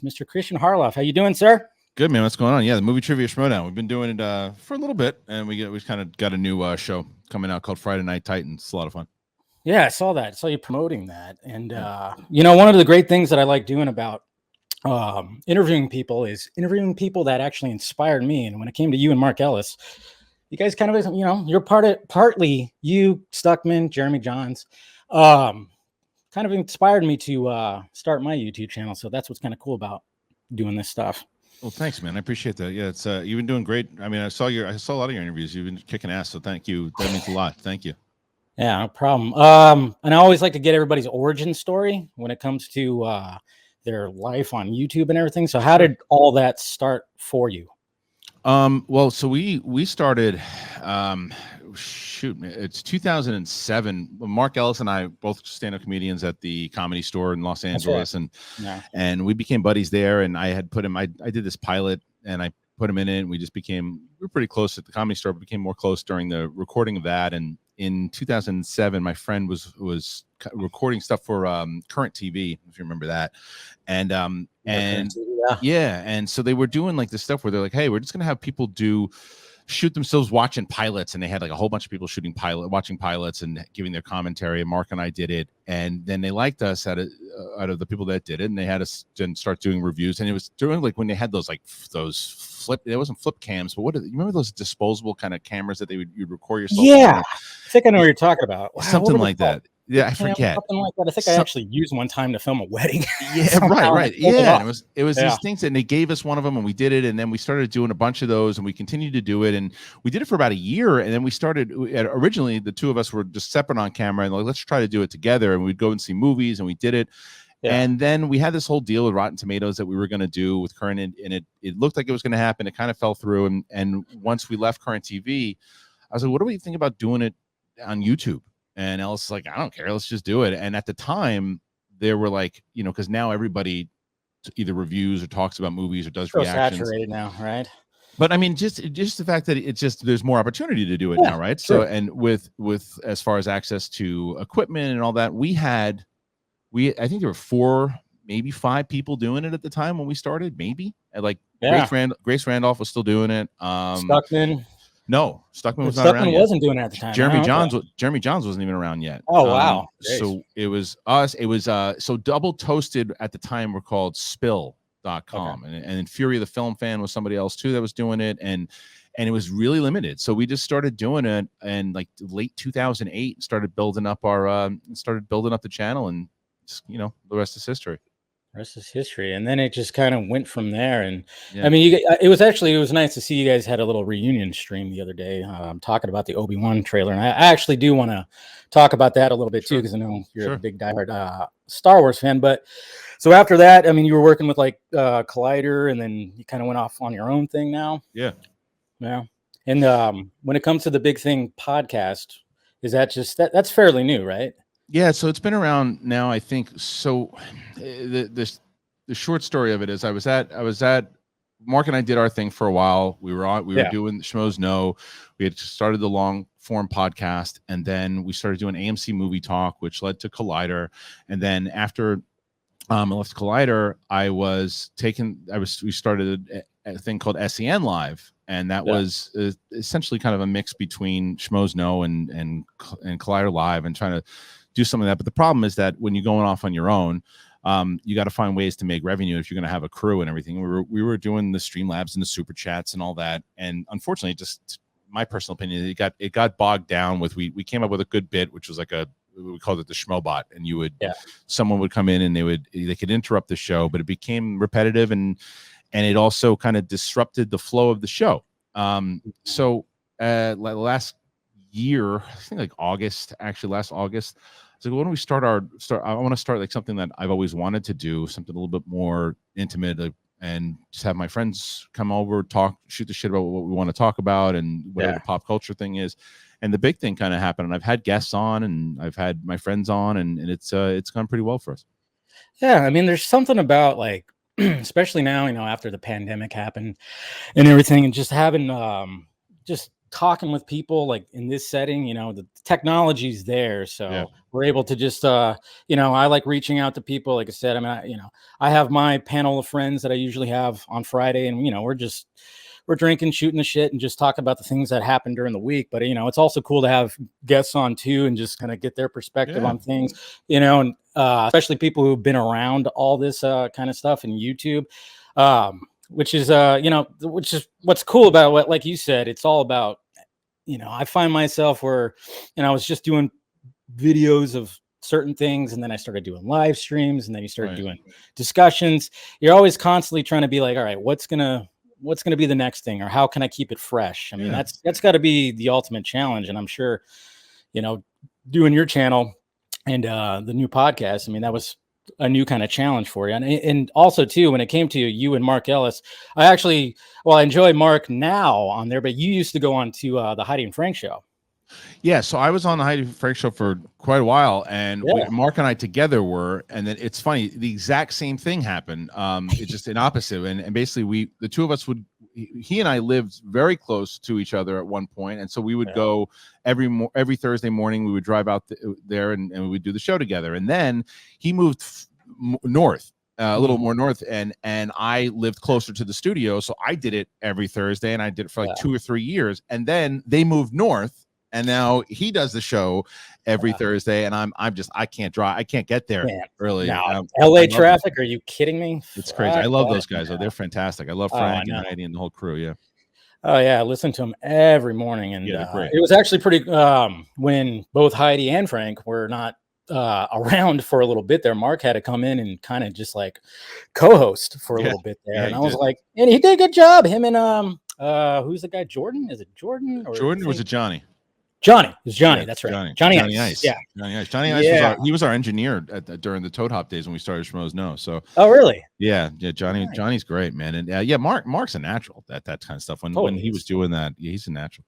Mr. Kristian Harloff. How you doing, sir? Good, man. What's going on? Yeah, the movie trivia Schmoedown. We've been doing it for a little bit, and we kind of got a new show coming out called Friday Night Titans. It's a lot of fun. Yeah, I saw that. I saw you promoting that. And, one of the great things that I like doing about interviewing people is interviewing people that actually inspired me. And when it came to you and Mark Ellis, you guys kind of, you're partly you, Stuckman, Jeremy Johns, kind of inspired me to start my YouTube channel. So that's what's kind of cool about doing this stuff. Well, thanks, man. I appreciate that. Yeah, it's you've been doing great. I mean, I saw a lot of your interviews. You've been kicking ass, so thank you. That means a lot. Thank you. Yeah, no problem. And I always like to get everybody's origin story when it comes to their life on YouTube and everything. So how did all that start for you? Well, so we started it's 2007. Mark Ellis and I, both stand-up comedians at the Comedy Store in Los Angeles, and we became buddies there. And I had put him. I did this pilot, and I put him in it. And we were pretty close at the Comedy Store. But became more close during the recording of that. And in 2007, my friend was recording stuff for Current TV, if you remember that, and so they were doing like this stuff where they're like, hey, we're just gonna have people shoot themselves watching pilots, and they had like a whole bunch of people watching pilots and giving their commentary. And Mark and I did it, and then they liked us out of the people that did it, and they had us then start doing reviews. And it was during like when they had those flip, it wasn't flip cams, but you remember those disposable kind of cameras that you'd record yourself? Yeah, I think I know what you're talking about. Wow, something like that. Yeah, I forget. Something like that. I think I actually used one time to film a wedding. Yeah, right. Yeah, it was these things, and they gave us one of them, and we did it, and then we started doing a bunch of those, and we continued to do it, and we did it for about a year, and then we started. Originally, the two of us were just separate on camera, and like, let's try to do it together, and we'd go and see movies, and we did it. Yeah. And then we had this whole deal with Rotten Tomatoes that we were going to do with Current, and it looked like it was going to happen. It kind of fell through, and once we left Current TV, I was like, what do we think about doing it on YouTube? And Ellis is like, I don't care, let's just do it. And at the time, there were like, because now everybody either reviews or talks about movies or does reactions. Saturated now, right? But I mean, just the fact that there's more opportunity to do it now, right? Sure. So, and with as far as access to equipment and all that, I think there were 4, maybe 5 people doing it at the time when we started, maybe. And like Grace Randolph was still doing it. Stuckman. No, Stuckman was not around yet. Wasn't doing it at the time. Jeremy Johns wasn't even around yet. Oh, wow. So it was us. It was so Double Toasted at the time were called Spill.com. Okay. And Fury the Film Fan was somebody else too that was doing it. And it was really limited. So we just started doing it, and like late 2008 started building up the channel, and the rest is history. Rest is history. And then it just kind of went from there. And I mean, it was nice to see you guys had a little reunion stream the other day, talking about the Obi-Wan trailer. And I actually do want to talk about that a little bit too, because I know you're a big diehard Star Wars fan. But so after that, I mean, you were working with like Collider, and then you kind of went off on your own thing now. Yeah. And when it comes to the Big Thing podcast, is that just that's fairly new, right? Yeah, so it's been around now, I think. So the short story of it is I was at Mark and I did our thing for a while. We were doing Schmoes Know. We had started the long form podcast, and then we started doing AMC Movie Talk, which led to Collider. And then after I left Collider, we started a thing called SEN Live, and that was essentially kind of a mix between Schmoes Know and Collider Live, and trying to do some of that. But the problem is that when you're going off on your own, you got to find ways to make revenue if you're going to have a crew and everything. We were doing the Streamlabs and the super chats and all that, and unfortunately, just my personal opinion, it got bogged down with we came up with a good bit, which was like we called it the Schmobot, and someone would come in and they could interrupt the show, but it became repetitive, and it also kind of disrupted the flow of the show. So last year, I think like last August, I was like, why don't we start? I want to start like something that I've always wanted to do, something a little bit more intimate, and just have my friends come over, talk, shoot the shit about what we want to talk about, and whatever the pop culture thing is. And the big thing kind of happened, and I've had guests on, and I've had my friends on, and it's gone pretty well for us. Yeah, I mean, there's something about like, especially now, after the pandemic happened and everything, and just having just talking with people like in this setting, the technology's there. So we're able to just, I like reaching out to people. Like I said, I mean, I have my panel of friends that I usually have on Friday, and, we're drinking, shooting the shit, and just talk about the things that happened during the week. But, it's also cool to have guests on too, and just kind of get their perspective on things, and especially people who've been around all this kind of stuff in YouTube. Which is which is what's cool about what, like you said, it's all about, I find myself where, I was just doing videos of certain things, and then I started doing live streams, and then you started doing discussions. You're always constantly trying to be like, all right, what's gonna be the next thing, or how can I keep it fresh? I mean, that's got to be the ultimate challenge. And I'm sure, doing your channel and the new podcast, I mean, that was a new kind of challenge for you. And also too, when it came to you and Mark Ellis, I enjoy Mark now on there, but you used to go on to the Heidi and Frank show. Yeah, so I was on the Heidi and Frank show for quite a while, and Mark and I together were, and then it's funny, the exact same thing happened. It's just an opposite, and basically the two of us he and I lived very close to each other at one point, and so we would go every Thursday morning. We would drive out there, and we would do the show together. And then he moved north, a little more north, and I lived closer to the studio, so I did it every Thursday, and I did it for like 2 or 3 years. And then they moved north, and now he does the show every Thursday, and I can't drive. I can't get there early. LA traffic? Are you kidding me? It's crazy. I love those guys. They're fantastic. I love Frank and Heidi and the whole crew. Yeah. Oh yeah, I listen to them every morning, and it was actually pretty. When both Heidi and Frank were not around for a little bit there, Mark had to come in and kind of just like co-host for a little bit there, and I was like, and he did a good job. Him and who's the guy? Jordan? Is it Jordan? Or was it Johnny? Johnny. It was Johnny. That's right. Johnny Ice. Yeah. Johnny Ice. Johnny Ice was our engineer during the Toad Hop days when we started Schmoes Know. So. Oh, really? Yeah. Johnny's great, man. And Mark's a natural. That kind of stuff. When he was doing that, he's a natural.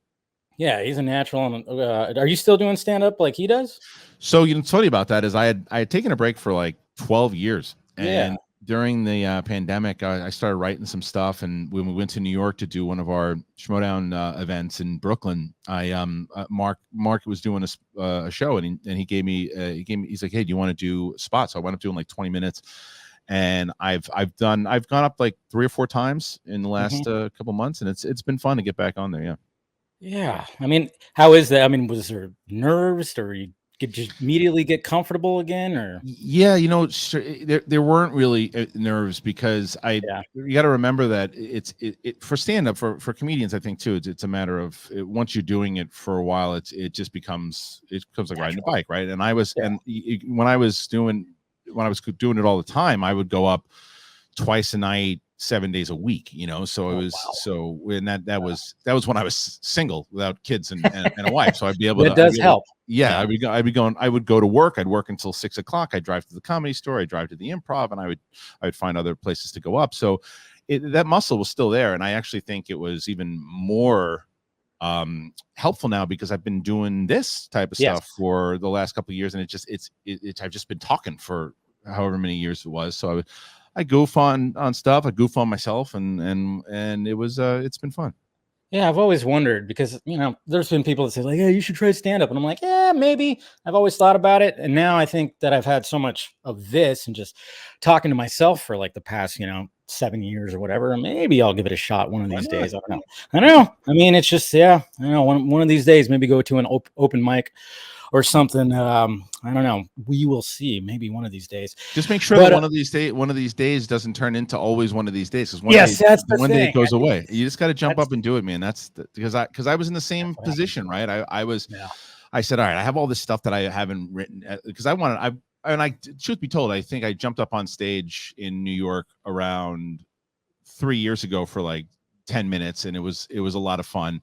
Yeah, he's a natural. Are you still doing stand up like he does? So what's funny about that is I had taken a break for like 12 years, and during the pandemic, I started writing some stuff, and when we went to New York to do one of our Schmoedown events in Brooklyn, Mark was doing a show, and he gave me he's like, hey, do you want to do spots? So I wound up doing like 20 minutes, and I've gone up like 3 or 4 times in the last couple months, and it's been fun to get back on there. Yeah. I mean, how is that? I mean, was there nerves, or you could just immediately get comfortable again, or? Yeah, there weren't really nerves, because you got to remember that it for stand up for comedians, I think too, it's a matter of once you're doing it for a while, it becomes like riding a bike, right? And when I was doing it all the time, I would go up twice a night, 7 days a week, so it was when that was when I was single without kids and a wife, so I'd be able to. It does help. Yeah, I would go to work. I'd work until 6 o'clock. I'd drive to the Comedy Store. I'd drive to the Improv, and I would find other places to go up. So that muscle was still there, and I actually think it was even more helpful now, because I've been doing this type of stuff for the last couple of years, and I've just been talking for however many years it was. So I goof on stuff. I goof on myself, and it was it's been fun. Yeah, I've always wondered, because there's been people that say like, "Yeah, you should try stand up," and I'm like, "Yeah, maybe." I've always thought about it, and now I think that I've had so much of this and just talking to myself for like the past 7 years or whatever. Maybe I'll give it a shot one of these days. I don't know. I mean, it's just I know one of these days, maybe go to an open mic or something. I don't know. We will see. Maybe one of these days. Just make sure that one of these days doesn't turn into always one of these days. Because one day it goes away. You just got to jump up and do it, man. Because I was in the same position, right? I said, all right, I have all this stuff that I haven't written, because truth be told, I think I jumped up on stage in New York around 3 years ago for like 10 minutes, and it was a lot of fun.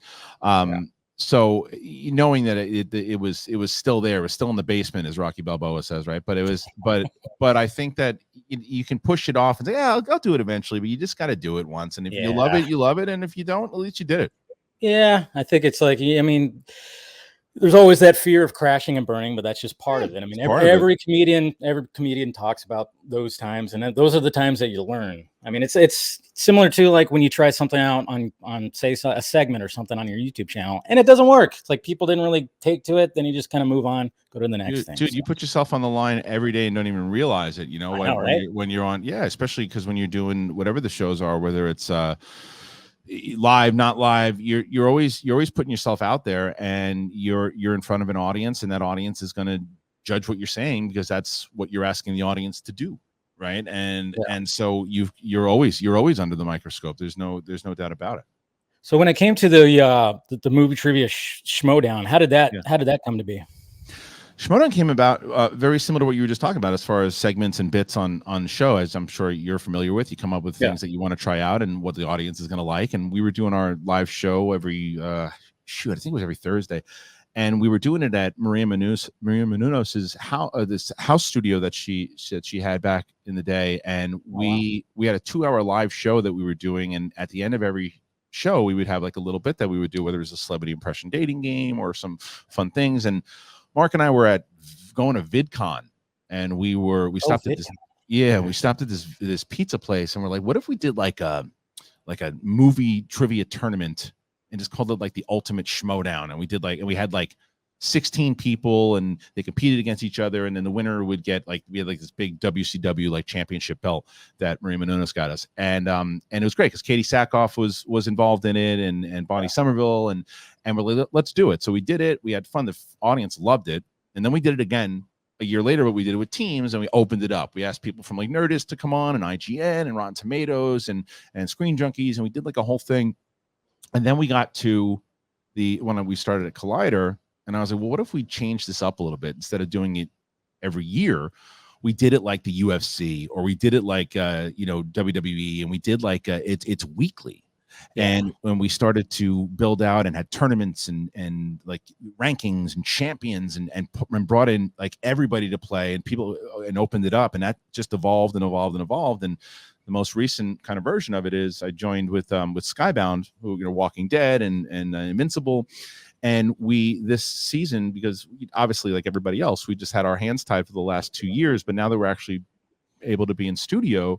So knowing that it was still there, it was still in the basement, as Rocky Balboa says, right? But it was, but I think that you can push it off and say, yeah, I'll do it eventually, but you just got to do it once. And if you love it, you love it. And if you don't, at least you did it. Yeah. I think it's like, I mean, there's always that fear of crashing and burning, but that's just part of it. I mean, every comedian talks about those times, and those are the times that you learn. I mean, it's similar to like when you try something out on say a segment or something on your YouTube channel, and it doesn't work. It's like people didn't really take to it. Then you just kind of move on, go to the next thing. Dude, you put yourself on the line every day and don't even realize it. You know, when you're on, especially because when you're doing whatever the shows are, whether it's live, not live, you're always putting yourself out there, and you're in front of an audience, and that audience is going to judge what you're saying because that's what you're asking the audience to do, right? And so you're always under the microscope. There's no doubt about it. So when it came to the movie trivia Schmoedown, how did that come to be? Schmoedown came about very similar to what you were just talking about as far as segments and bits on the show, as I'm sure you're familiar with. You come up with things that you want to try out and what the audience is going to like. And we were doing our live show every I think it was every Thursday, and we were doing it at Maria Menounos's this house studio that she had back in the day. And we had a 2-hour live show that we were doing, and at the end of every show we would have like a little bit that we would do, whether it was a celebrity impression dating game or some fun things. And Mark and I were going to VidCon, and we stopped at this. Yeah, we stopped at this pizza place, and we're like, what if we did like a movie trivia tournament and just called it like the ultimate Schmoedown? And we had like 16 people, and they competed against each other, and then the winner would get we had like this big WCW like championship belt that Maria Menounos got us, and it was great because Katie Sackhoff was involved in it, and Bonnie Somerville, and we're like, let's do it. So we did it. We had fun. The audience loved it, and then we did it again a year later. But we did it with teams, and we opened it up. We asked people from like Nerdist to come on, and IGN, and Rotten Tomatoes, and Screen Junkies, and we did like a whole thing. And then we got to when we started at Collider. And I was like, well, what if we change this up a little bit? Instead of doing it every year, we did it like the UFC, or we did it like WWE, and we did like it's weekly. And when we started to build out and had tournaments and like rankings and champions and brought in like everybody to play and people and opened it up, and that just evolved and evolved and evolved. And the most recent kind of version of it is I joined with Skybound, who Walking Dead and Invincible. And this season, because obviously like everybody else, we just had our hands tied for the last 2 years, but now that we're actually able to be in studio,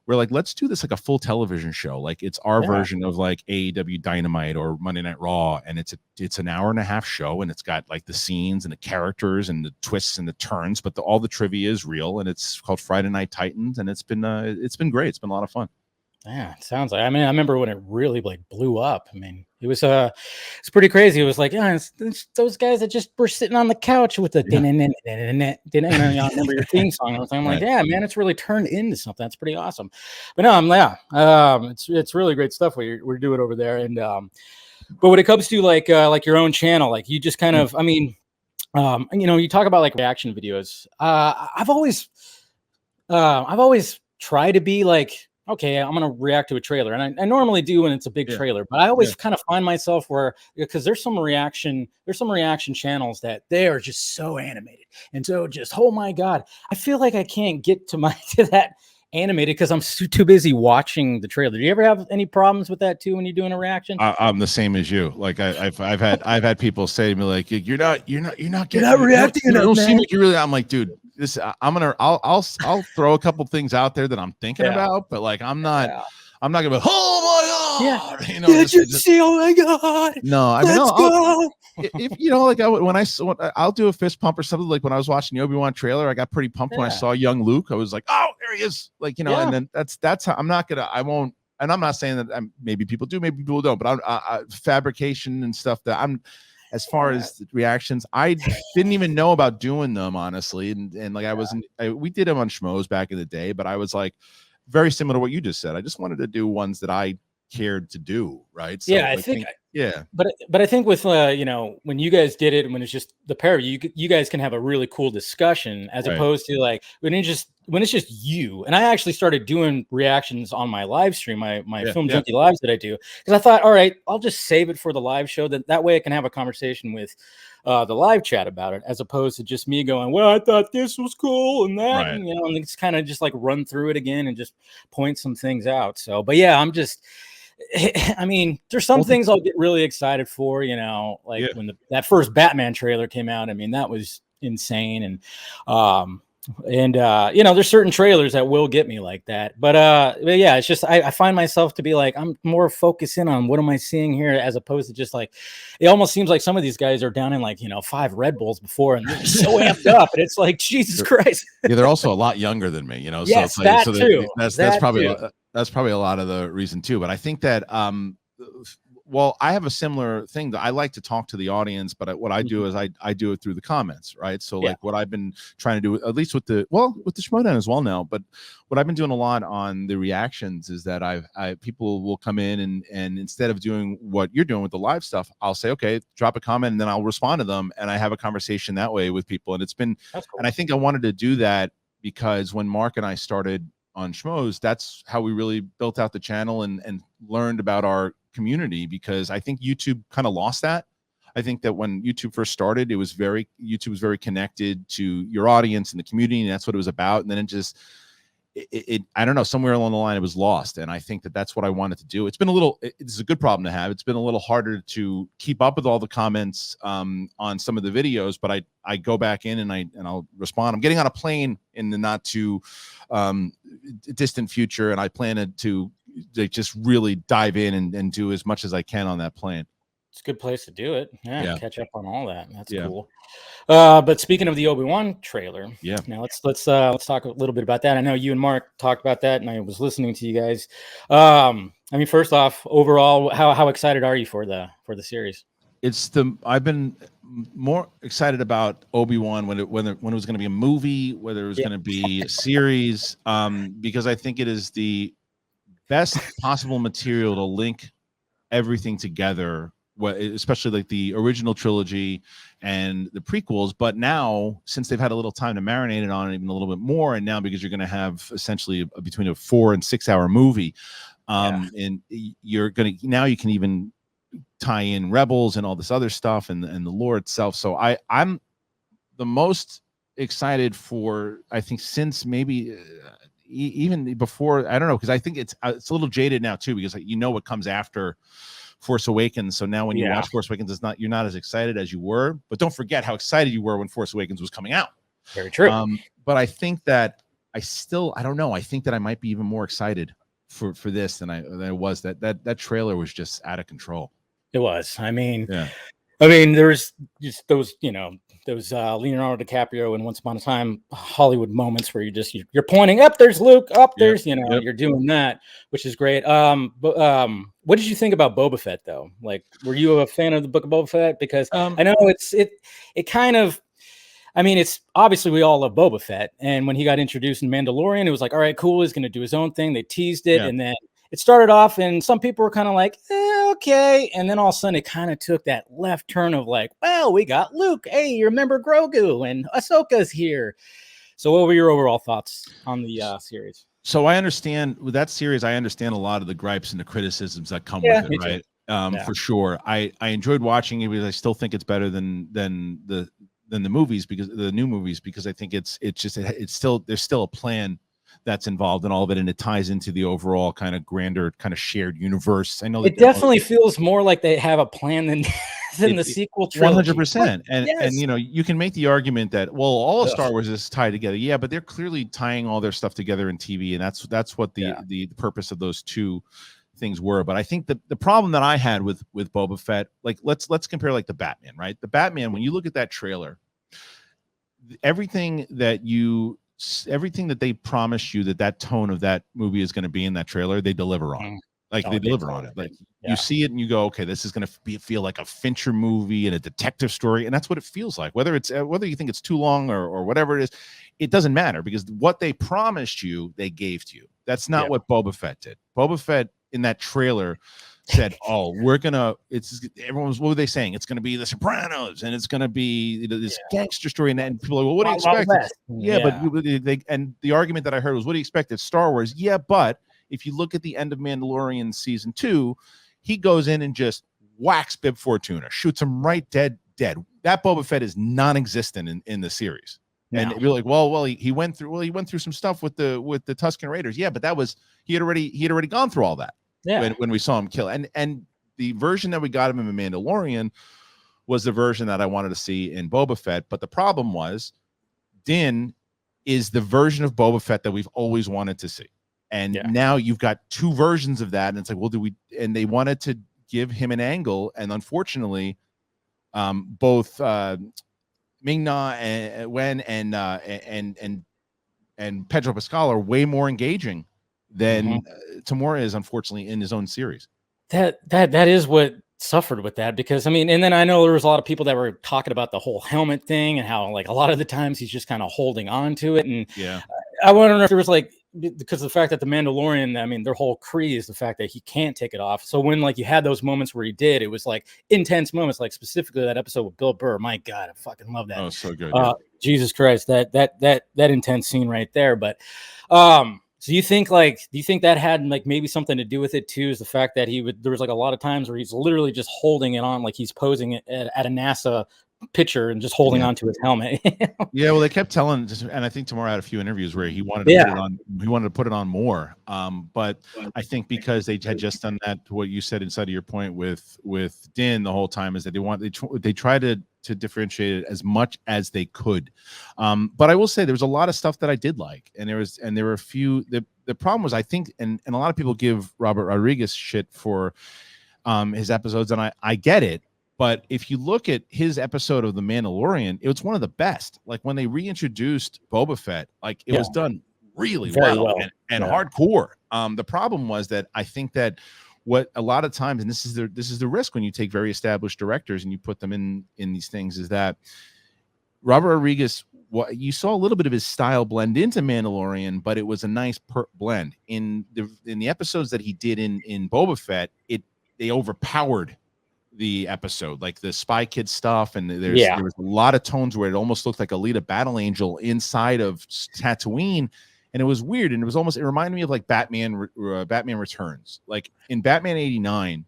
we're like, let's do this like a full television show. Like it's our version of like AEW Dynamite or Monday Night Raw. And it's an hour-and-a-half show, and it's got like the scenes and the characters and the twists and the turns, but all the trivia is real, and it's called Friday Night Titans, and it's been great. It's been a lot of fun. Yeah, it sounds like. I mean, I remember when it really like blew up. I mean, it's pretty crazy. It was like, it's those guys that just were sitting on the couch with the and I remember your theme song. I'm like, yeah, man, it's really turned into something. That's pretty awesome. But no, it's really great stuff we're doing over there. And but when it comes to like your own channel, like you just kind of, I mean, you talk about like reaction videos. I've always tried to be like, okay, I'm going to react to a trailer. And I normally do when it's a big trailer, but I always kind of find myself because there's some reaction channels that they are just so animated. And so just, oh my God, I feel like I can't get to that animated because I'm too busy watching the trailer. Do you ever have any problems with that too when you're doing a reaction? I'm the same as you. Like I've had people say to me like, you're not reacting. I don't seem like you really. I'm like, dude, I'll throw a couple things out there that I'm thinking about, but like I'm not gonna be, oh my God, did you see, oh my God, no, I mean, let's go. If I'll do a fist pump or something. Like when I was watching the Obi-Wan trailer, I got pretty pumped when I saw young Luke. I was like, oh, there he is, like, and then that's how I won't, and I'm not saying that maybe people do, maybe people don't, but I'm fabrication and stuff that I'm. As far as the reactions, I didn't even know about doing them, honestly. And like we did them on Schmoes back in the day, but I was like very similar to what you just said. I just wanted to do ones that I cared to do, right? So I think but I think with when you guys did it, and when it's just the pair of you guys can have a really cool discussion as opposed to like when it's just you. And I actually started doing reactions on my live stream, my Film Junkie lives that I do, because I thought, all right, I'll just save it for the live show. That way I can have a conversation with the live chat about it, as opposed to just me going, well, I thought this was cool and that, and, and it's kind of just like run through it again and just point some things out. So, but yeah, I'm just, I mean, there's some things I'll get really excited for, like when that first Batman trailer came out. I mean, that was insane. And there's certain trailers that will get me like that. But yeah, it's just I find myself to be like, I'm more focusing on what am I seeing here, as opposed to just like, it almost seems like some of these guys are down in like 5 Red Bulls before, and they're so amped up, and it's like, Jesus Christ. Yeah, they're also a lot younger than me, Yes, so it's like, that too. That's probably a lot of the reason too. But I think that well, I have a similar thing that I like to talk to the audience, but what I do is I do it through the comments, right? So like what I've been trying to do, at least with the Schmoedown as well now, but what I've been doing a lot on the reactions is that people will come in and instead of doing what you're doing with the live stuff, I'll say, okay, drop a comment, and then I'll respond to them, and I have a conversation that way with people. And it's been, cool. And I think I wanted to do that because when Mark and I started on Schmoes, that's how we really built out the channel and learned about our community, because I think YouTube kind of lost that. I think that when YouTube first started, YouTube was very connected to your audience and the community, and that's what it was about. And then it just, I don't know, somewhere along the line it was lost. And I think that that's what I wanted to do. It's a good problem to have. It's been a little harder to keep up with all the comments on some of the videos, but I go back in and I'll respond. I'm getting on a plane in the not too distant future, and I plan to just really dive in and do as much as I can on that plane. It's a good place to do it. Yeah. Catch up on all that. That's cool. But speaking of the Obi-Wan trailer, now let's talk a little bit about that. I know you and Mark talked about that, and I was listening to you guys. I mean, first off, overall, how excited are you for the series? I've been more excited about Obi-Wan when it was going to be a movie, whether it was going to be a series, because I think it is the best possible material to link everything together, especially like the original trilogy and the prequels. But now, since they've had a little time to marinate it on, even a little bit more, and now because you're going to have essentially between a 4 and 6 hour movie, and you can even tie in Rebels and all this other stuff and the lore itself. So I'm the most excited for, I think, since maybe even before, I don't know, because I think it's a little jaded now too, because what comes after Force Awakens. So now when you watch Force Awakens, you're not as excited as you were, but don't forget how excited you were when Force Awakens was coming out. Very true. But I think that I don't know. I think that I might be even more excited for this than I was. That trailer was just out of control. It was. I mean, there was just those Leonardo DiCaprio and Once Upon a Time Hollywood moments where you're pointing up, there's Luke, up there's, you're doing that, which is great. But what did you think about Boba Fett though? Like, were you a fan of the Book of Boba Fett? Because I know it kind of, I mean, it's obviously we all love Boba Fett, and when he got introduced in Mandalorian, it was like, all right, cool, he's going to do his own thing. They teased it, and then it started off, and some people were kind of like, okay. And then all of a sudden, it kind of took that left turn of like, well, we got Luke. Hey, you remember Grogu, and Ahsoka's here. So what were your overall thoughts on the series? So I understand with that series, I understand a lot of the gripes and the criticisms that come with it, right? For sure. I enjoyed watching it because I still think it's better than the movies, because the new movies, because I think it's still, there's still a plan that's involved in all of it, and it ties into the overall kind of grander, kind of shared universe. I know it definitely feels more like they have a plan than the sequel trilogy. 100%. And you can make the argument that, well, all of Star Wars is tied together. Yeah, but they're clearly tying all their stuff together in TV, and that's what the purpose of those two things were. But I think the problem that I had with Boba Fett, like let's compare like the Batman, right? The Batman, when you look at that trailer, everything that they promise you that tone of that movie is going to be in that trailer, they deliver on. They deliver on it. Like you see it and you go, okay, this is going to feel like a Fincher movie and a detective story, and that's what it feels like. Whether you think it's too long or whatever it is, it doesnone matter, because what they promised you, they gave to you. That's not what Boba Fett did. Boba Fett in that trailer said, "Oh, everyone's, what were they saying? It's going to be The Sopranos, and it's going to be this gangster story." And people are like, "Well, what do you expect?" But and the argument that I heard was, "What do you expect? It's Star Wars." Yeah, but if you look at the end of Mandalorian season 2, he goes in and just whacks Bib Fortuna, shoots him right dead. That Boba Fett is non-existent in the series. No. And you're like, well, he went through some stuff with the Tusken Raiders. Yeah, but he had already gone through all that. Yeah. when we saw him kill. And the version that we got him in The Mandalorian was the version that I wanted to see in Boba Fett. But the problem was Din is the version of Boba Fett that we've always wanted to see. And now you've got two versions of that. And it's like, well, and they wanted to give him an angle. And unfortunately, both Ming-Na and Wen and Pedro Pascal are way more engaging than Tamora is, unfortunately, in his own series. That is what suffered with that, because I mean, and then I know there was a lot of people that were talking about the whole helmet thing and how like a lot of the times he's just kind of holding on to it. And I wonder if there was like, because of the fact that the Mandalorian, I mean, their whole creed is the fact that he can't take it off. So when like you had those moments where he did, it was like intense moments, like specifically that episode with Bill Burr. My God, I fucking love that. Oh, so good. Jesus Christ, that intense scene right there. But so do you think that had like maybe something to do with it too? Is the fact that there was like a lot of times where he's literally just holding it on, like he's posing it at a NASA picture and just holding on to his helmet. Yeah, well, they kept telling, and I think Tamora had a few interviews where he wanted to put it on. He wanted to put it on more. But I think because they had just done that, what you said inside of your point with Din the whole time is that they try to differentiate it as much as they could. But I will say there was a lot of stuff that I did like, and there were a few. The problem was, I think, and a lot of people give Robert Rodriguez shit for his episodes, and I get it. But if you look at his episode of The Mandalorian, it was one of the best. Like when they reintroduced Boba Fett, like it was done really well and hardcore. The problem was that I think that what a lot of times, and this is the risk when you take very established directors and you put them in these things, is that Robert Rodriguez, you saw a little bit of his style blend into Mandalorian, but it was a nice blend. In the episodes that he did in Boba Fett, they overpowered the episode, like the Spy Kid stuff, and there was a lot of tones where it almost looked like Alita Battle Angel inside of Tatooine, and it was weird, and it reminded me of like Batman Returns. Like in Batman 89,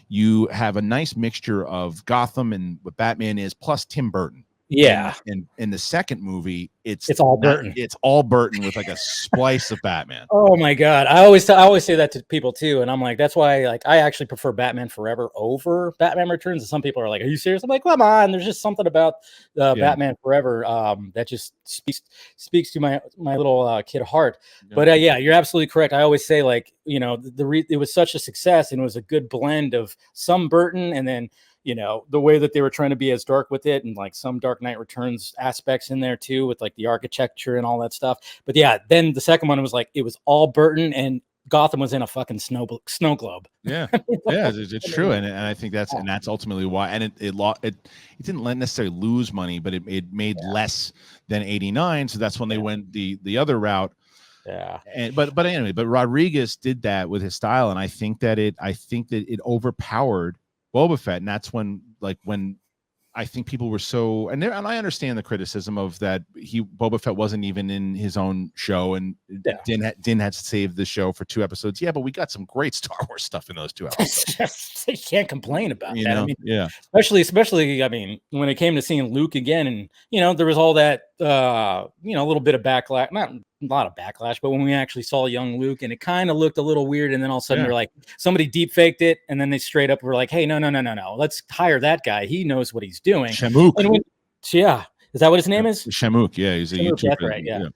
you have a nice mixture of Gotham and what Batman is, plus Tim Burton. And in the second movie, it's all Burton. It's all Burton with like a splice of Batman. Oh my God. I always say that to people too. And I'm like, that's why like I actually prefer Batman Forever over Batman Returns. And some people are like, are you serious? I'm like, come on. There's just something about Batman Forever that just speaks to my little kid heart. Yeah. But you're absolutely correct. I always say like, you know, it was such a success and it was a good blend of some Burton and then, you know, the way that they were trying to be as dark with it and like some Dark Knight Returns aspects in there too, with like the architecture and all that stuff. But then the second one was like, it was all Burton and Gotham was in a fucking snow globe. Yeah. Yeah, it's true. And I think that's ultimately why. And it didn't necessarily lose money, but it made less than 89. So that's when they went the other route. Yeah. But anyway, Rodriguez did that with his style. And I think that it overpowered Boba Fett, and that's when I think people were so, and I understand the criticism of that Boba Fett wasn't even in his own show, and Din had to save the show for 2 episodes. Yeah, but we got some great Star Wars stuff in those 2 episodes. You can't complain about that. I mean, especially I mean, when it came to seeing Luke again, and you know, there was all that a little bit of backlash, not a lot of backlash, but when we actually saw young Luke, and it kind of looked a little weird, and then all of a sudden they're like, somebody deep faked it, and then they straight up were like, hey, no, let's hire that guy. He knows what he's doing. Shamook. Is that what his name is? Shamook. Yeah, he's a YouTuber. That's right. Yeah.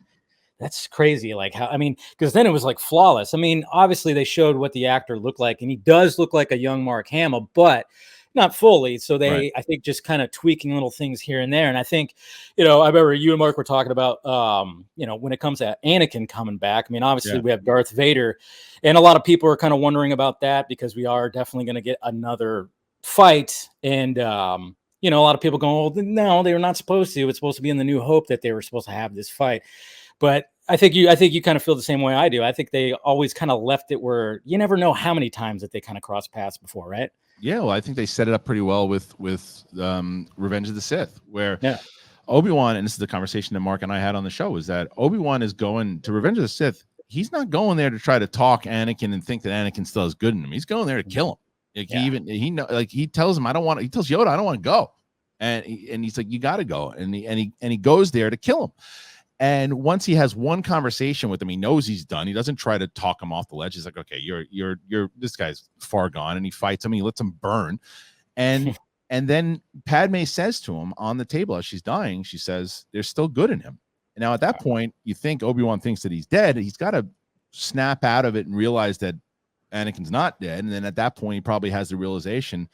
That's crazy. Like how, I mean, because then it was like flawless. I mean, obviously they showed what the actor looked like, and he does look like a young Mark Hamill, but not fully. So I think just kind of tweaking little things here and there. And I think, you know, I remember you and Mark were talking about, when it comes to Anakin coming back, I mean, obviously we have Darth Vader, and a lot of people are kind of wondering about that because we are definitely going to get another fight. And, a lot of people going, well, no, they were not supposed to. It's supposed to be in the New Hope that they were supposed to have this fight. But I think you kind of feel the same way I do. I think they always kind of left it where you never know how many times that they kind of cross paths before, right? Yeah, well, I think they set it up pretty well with Revenge of the Sith, where Obi-Wan, and this is the conversation that Mark and I had on the show, is that Obi-Wan is going to Revenge of the Sith. He's not going there to try to talk Anakin and think that Anakin still has good in him. He's going there to kill him. Like he tells him, he tells Yoda, I don't want to go. And he's like, you got to go. And he goes there to kill him. And once he has one conversation with him, he knows he's done. He doesn't try to talk him off the ledge. He's like, okay, you're this guy's far gone, and he fights him. And he lets him burn, and then Padme says to him on the table as she's dying, she says, "There's still good in him." And now at that point, you think Obi-Wan thinks that he's dead. He's got to snap out of it and realize that Anakin's not dead. And then at that point, he probably has the realization,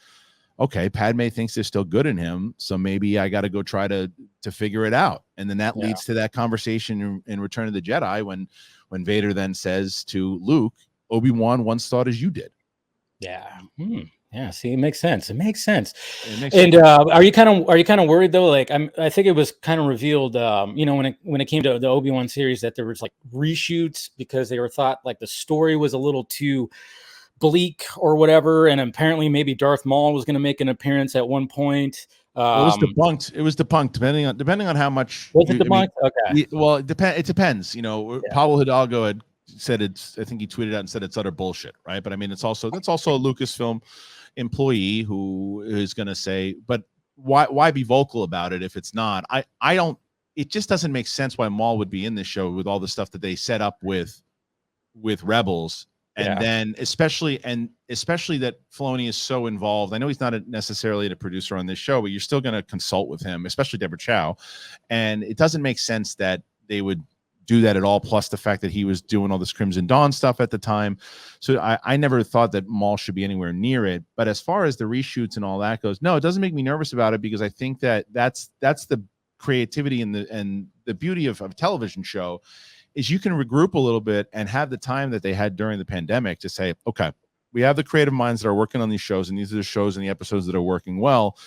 okay, Padme thinks there's still good in him, so maybe I got to go try to figure it out. And then that leads to that conversation in Return of the Jedi when Vader then says to Luke, "Obi-Wan once thought as you did." Yeah. Yeah. See, it makes sense. It makes sense. And are you kind of worried though? Like I think it was kind of revealed, when it came to the Obi-Wan series, that there was like reshoots because they were thought like the story was a little too bleak or whatever, and apparently maybe Darth Maul was going to make an appearance at one point. It was debunked depending on how much. Was it debunked? Okay. Well, it depends. Pablo Hidalgo had said I think he tweeted out and said it's utter bullshit, right? But I mean, that's also a Lucasfilm employee who is going to say, but why be vocal about it if it's not? I don't. It just doesn't make sense why Maul would be in this show with all the stuff that they set up with Rebels. And then especially that Filoni is so involved. I know he's not necessarily a producer on this show, but you're still going to consult with him, especially Deborah Chow. And it doesn't make sense that they would do that at all. Plus the fact that he was doing all this Crimson Dawn stuff at the time. So I never thought that Maul should be anywhere near it. But as far as the reshoots and all that goes, no, it doesn't make me nervous about it, because I think that's the creativity and the beauty of a television show is you can regroup a little bit and have the time that they had during the pandemic to say, okay, we have the creative minds that are working on these shows, and these are the shows and the episodes that are working well.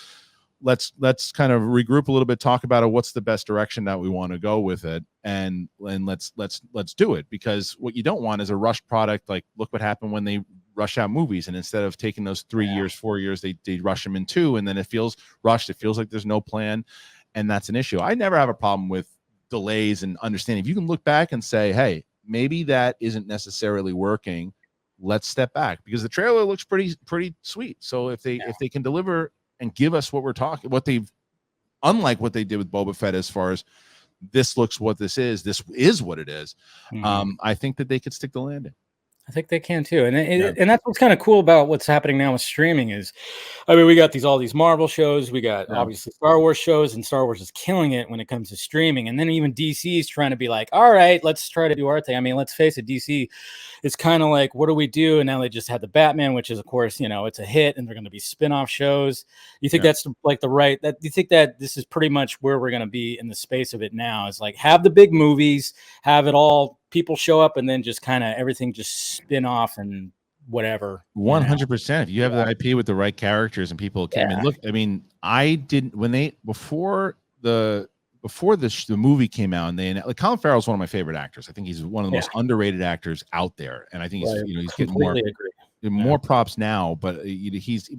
Let's kind of regroup a little bit, talk about it, what's the best direction that we want to go with it, and let's do it. Because what you don't want is a rushed product. Like, look what happened when they rush out movies, and instead of taking those 3 years, 4 years, they rush them in 2, and then it feels rushed. It feels like there's no plan, and that's an issue. I never have a problem with delays and understanding. If you can look back and say, hey, maybe that isn't necessarily working, let's step back, because the trailer looks pretty sweet. So if they can deliver and give us unlike what they did with Boba Fett, as far as this looks what this is what it is, I think that they could stick the landing. I think they can too, and that's what's kind of cool about what's happening now with streaming is, I mean, we got all these Marvel shows, we got obviously Star Wars shows, and Star Wars is killing it when it comes to streaming, and then even DC is trying to be like, all right, let's try to do our thing. I mean, let's face it, DC is kind of like, what do we do? And now they just had the Batman, which is, of course, it's a hit, and they're going to be spin-off shows. You think that's like you think that this is pretty much where we're going to be in the space of it now? Is like, have the big movies, have it all, people show up, and then just kind of everything just spin off and whatever. 100%. If you have the IP with the right characters and people came in. Look, I mean, I didn't before the movie came out, and like, Colin Farrell is one of my favorite actors. I think he's one of the most underrated actors out there, and I think he's getting more props now. But he's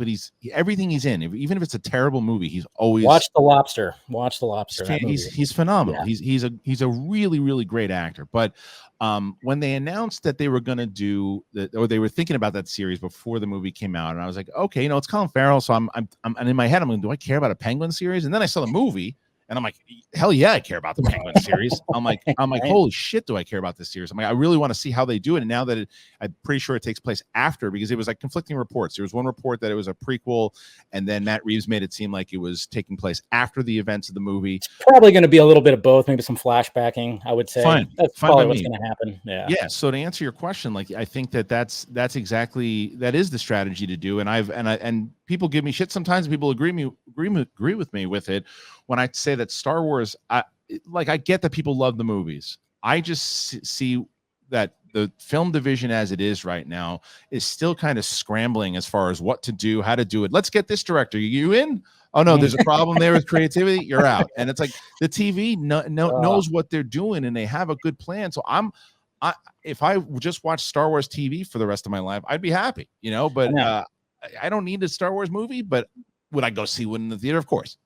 everything he's in, even if it's a terrible movie, he's always Watch the Lobster. He's phenomenal. Yeah. He's a really, really great actor. But when they announced that they were going to do that, or they were thinking about that series before the movie came out, and I was like, okay, it's Colin Farrell, so I'm in my head, I'm like, do I care about a Penguin series? And then I saw the movie, and I'm like, hell yeah, I care about the Penguin series. I'm like, holy shit, do I care about this series? I'm like, I really want to see how they do it. And now that I'm pretty sure it takes place after, because it was like conflicting reports. There was one report that it was a prequel, and then Matt Reeves made it seem like it was taking place after the events of the movie. It's probably going to be a little bit of both, maybe some flashbacking, I would say. That's probably what's going to happen. Yeah. So to answer your question, like, I think that's exactly, that is the strategy to do. And people give me shit sometimes, and people agree with me with it when I say that Star Wars, I get that people love the movies. I just see that the film division as it is right now is still kind of scrambling as far as what to do, how to do it. Let's get this director. You in? Oh no, there's a problem there with creativity. You're out. And it's like the TV knows what they're doing, and they have a good plan. So if I just watch Star Wars TV for the rest of my life, I'd be happy, but I don't need a Star Wars movie. But would I go see one in the theater? Of course.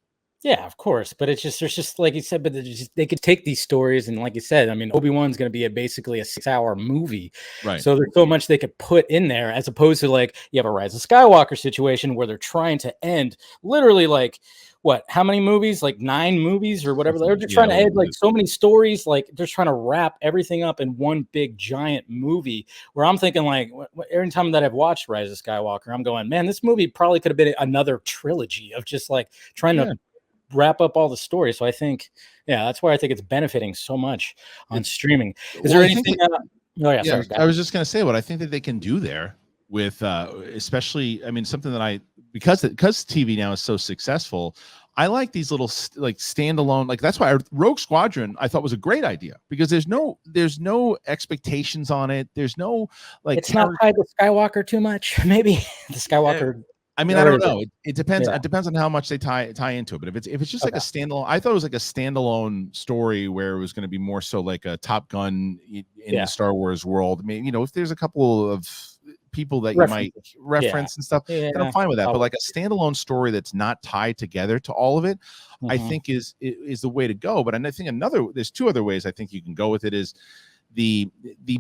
Yeah, of course. But there's just like you said, but they could take these stories, and like you said, I mean, Obi-Wan's going to be basically a 6-hour movie. Right. So there's so much they could put in there, as opposed to like you have a Rise of Skywalker situation where they're trying to end literally like what, how many movies? Like 9 movies or whatever. They're just Yeah, trying to add like so many stories. Like they're trying to wrap everything up in one big giant movie. Where I'm thinking like every time that I've watched Rise of Skywalker, I'm going, man, this movie probably could have been another trilogy of just like trying to wrap up all the stories. So I think, that's why I think it's benefiting so much on streaming. Is there anything? Sorry, I was just going to say what I think that they can do there with, especially, I mean, something that because TV now is so successful, I like these little like standalone, like that's why Rogue Squadron I thought was a great idea, because there's no expectations on it. There's no like, it's not tied to Skywalker too much. Maybe the Skywalker. I mean, I don't know. It depends. It depends on how much they tie into it. But if it's just like a standalone, I thought it was like a standalone story where it was going to be more so like a Top Gun in the Star Wars world. I mean, if there's a couple of people that you might reference and stuff, then I'm fine with that. But like a standalone story that's not tied together to all of it, I think is the way to go. But I think there's 2 other ways I think you can go with it is the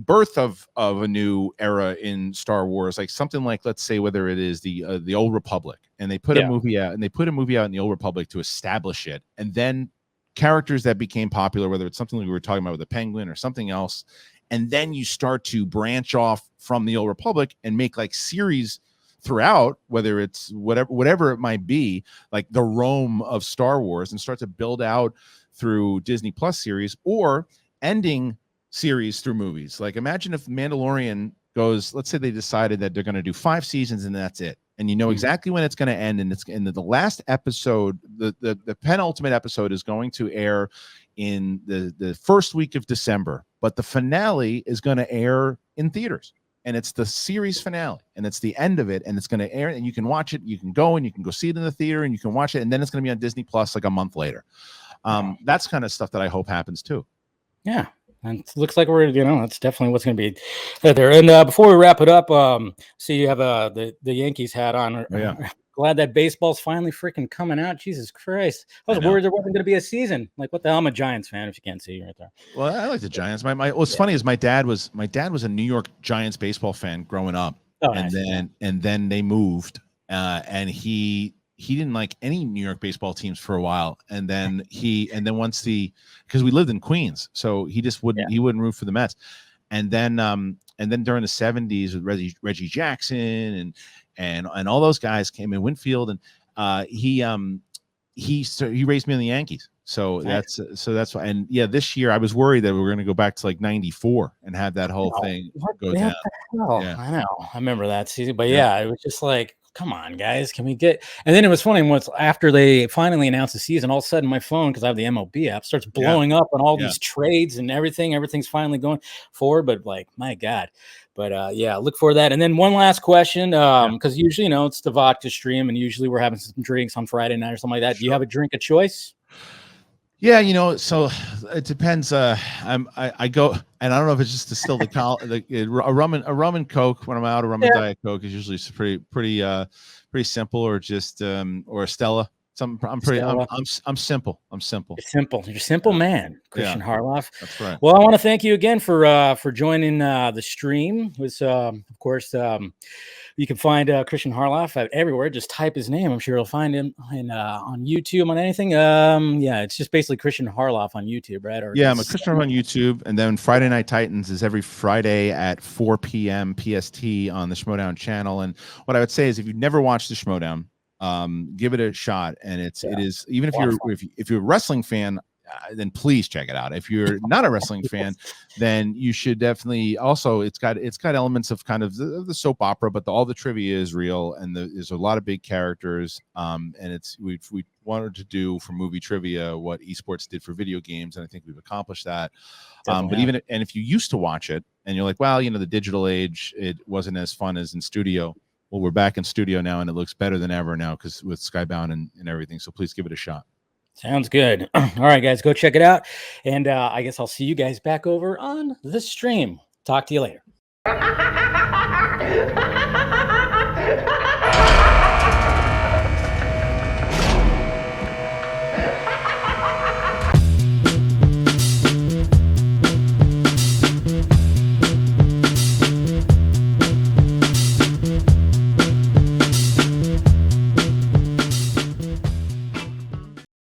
birth of a new era in Star Wars, like something like, let's say, whether it is the Old Republic, and they put a movie out, in the Old Republic to establish it, and then characters that became popular, whether it's something like we were talking about with the Penguin or something else, and then you start to branch off from the Old Republic and make like series throughout, whether it's whatever it might be, like the Rome of Star Wars, and start to build out through Disney Plus series, or ending series through movies. Like imagine if Mandalorian goes, let's say they decided that they're going to do 5 seasons and that's it, and exactly when it's going to end, and it's in the last episode, the penultimate episode is going to air in the first week of December, but the finale is going to air in theaters, and it's the series finale, and it's the end of it, and it's going to air, and you can watch it, you can go see it in the theater, and you can watch it, and then it's going to be on Disney Plus like a month later. That's kind of stuff that I hope happens too. Yeah. And it looks like that's definitely what's going to be there. And before we wrap it up, see you have the Yankees hat on. Glad that baseball's finally freaking coming out. Jesus Christ. I was worried there wasn't going to be a season. Like, what the hell? I'm a Giants fan, if you can't see right there. Well, I like the Giants. What's funny is my dad was a New York Giants baseball fan growing up. And then they moved, and he didn't like any New York baseball teams for a while. And then once because we lived in Queens, so he just wouldn't root for the Mets. And then during the 70s with Reggie Jackson and all those guys came in, Winfield, and he raised me on the Yankees. So that's why. And this year I was worried that we were going to go back to like 94 and have that whole thing go down. I know. I remember that season, but it was just like, come on, guys, can we get? And then it was funny once after they finally announced the season, all of a sudden my phone, because I have the MLB app, starts blowing up on all these trades and everything. Everything's finally going forward, but like, my God. But look for that. And then one last question, because usually, it's the vodka stream, and usually we're having some drinks on Friday night or something like that. Sure. Do you have a drink of choice? Yeah, so it depends. I go, and I don't know if it's just to still a rum and Coke when I'm out. A rum and Diet Coke is usually pretty simple, or just or a Stella. I'm simple. You're a simple man, Kristian Harloff. That's right. Well, I want to thank you again for joining the stream. It was of course. You can find Kristian Harloff everywhere. Just type his name. I'm sure you'll find him on YouTube, on anything. It's just basically Kristian Harloff on YouTube, right? Or I'm a Kristian on YouTube. And then Friday Night Titans is every Friday at 4 p.m. PST on the Schmoedown channel. And what I would say is, if you've never watched the Schmoedown, give it a shot. And it is, even if you're a wrestling fan, then please check it out. If you're not a wrestling fan, then you should definitely also, it's got elements of kind of the soap opera, but all the trivia is real, and there's a lot of big characters. And we wanted to do for movie trivia what esports did for video games, and I think we've accomplished that. But if you used to watch it and you're like, well, the digital age, it wasn't as fun as in studio. Well, we're back in studio now, and it looks better than ever now because with Skybound and everything. So please give it a shot. Sounds good. All right, guys, go check it out. And I guess I'll see you guys back over on the stream. Talk to you later.